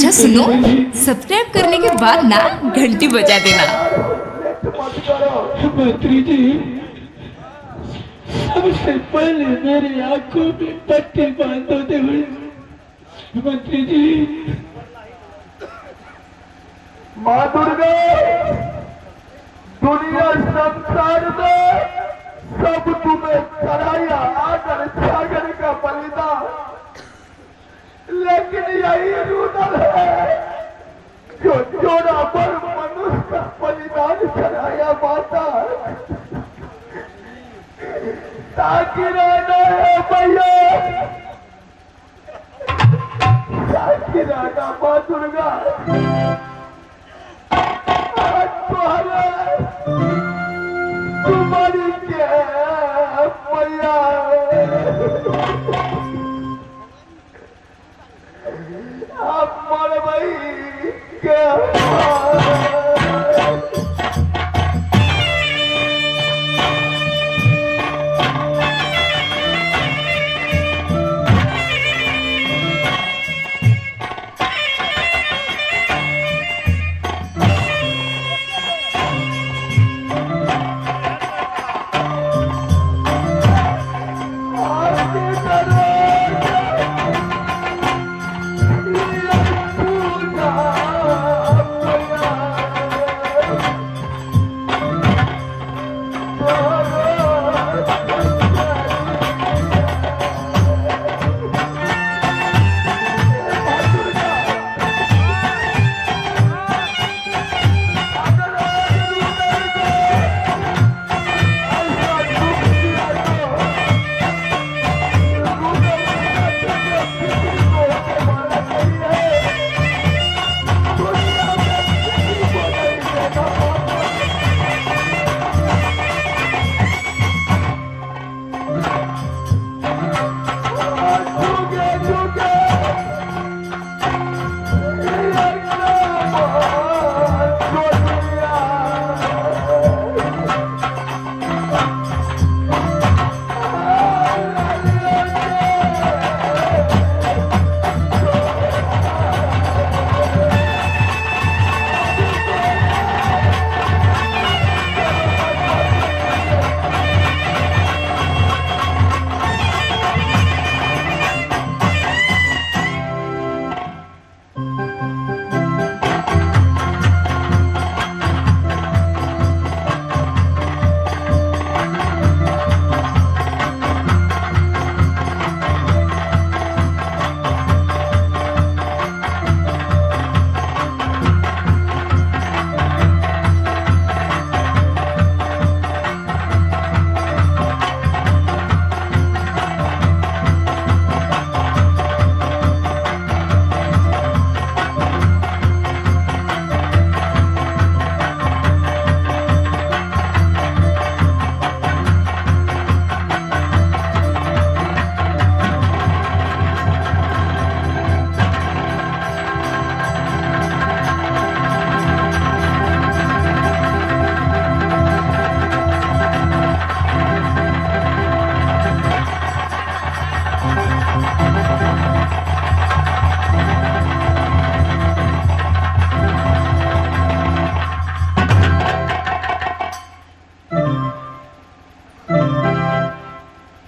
अच्छा सुनो, सब्सक्राइब करने के बाद ना घंटी बजा देना। मंत्री जी, सबसे पहले मेरी आंखों में पट्टी बांधो दे मंत्री जी। माँ दुर्गा दुनिया संसार में सब तुम्हें कराया आकर सागर का बलिदान, लेकिन यही रुदल है जो जोड़ा पर मनुष्य का बलिदान कराया माता, ताकि रहना है भैया, ताकि रहना माँ दुर्गा। तुम्हारी क्या मैया, आप मर भाई क्या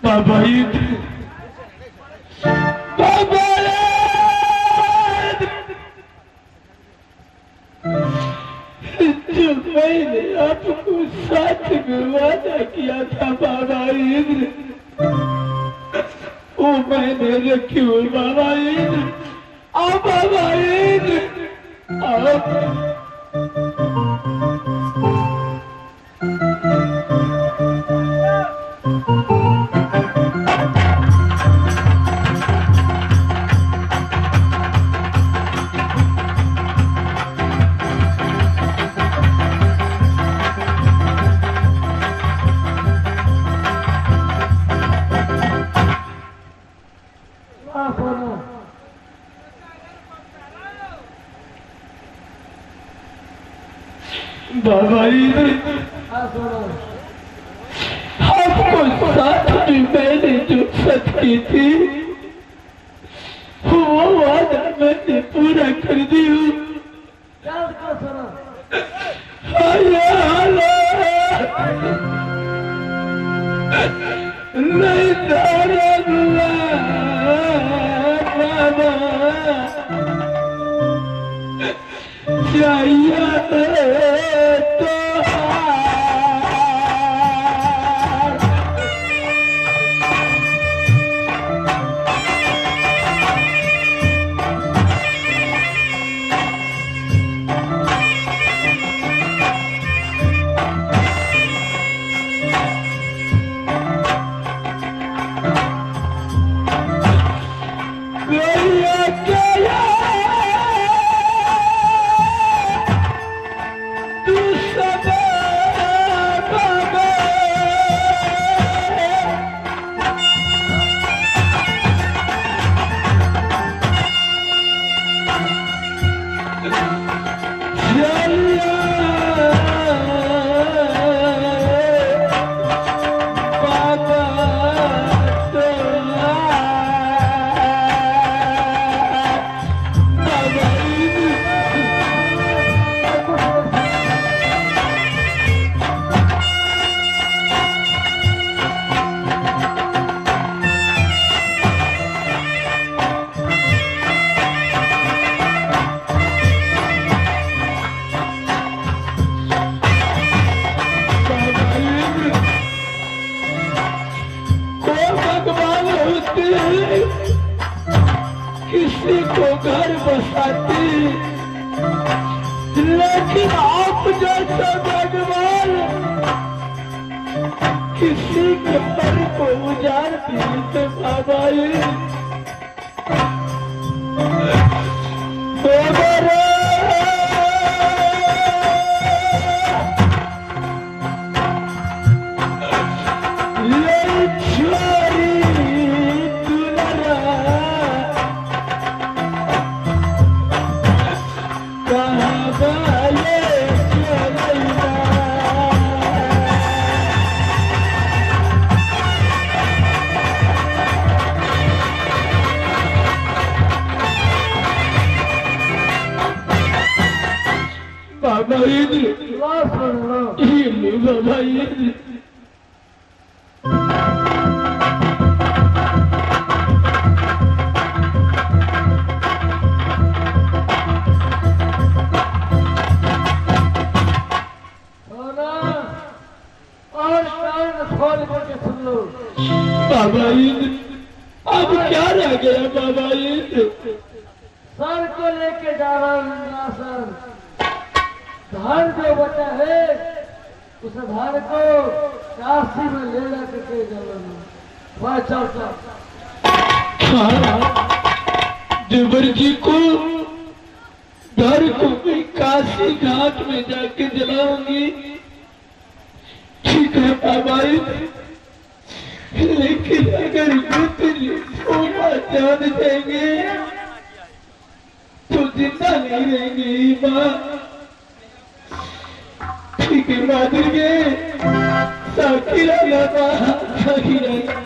बाबाईद, जो मैंने आपको साथ में वादा किया था बाबाईद, वो मैंने रखी हुई बाबाईद। आओ बाबाईद, आओ। बाबाईद, आपको साथ में मैंने जो सच की थी वो आज वादा मैंने पूरा कर दी हूँ। क्या उसका सुना? नहीं दारुल्ला बाबा चाहिए तो किसी को घर बसाती, लेकिन आप जैसा भगवान किसी के पर को उजाड़ती तो बाबा बाबा अब क्या रह गया बाबा? सर को लेके जा रहा हूँ सर। धान जो बचा है उस धान को काशी में ले जाके जाना। देवर जी को घर को भी काशी घाट में जाके जलाऊंगी। ठीक है बाबा, लेकिन अगर मित्री सोना जान जाएंगे तो जिंदा नहीं रहेंगे माँ। ठीक है माधुर के साखी रहना साखी रहना।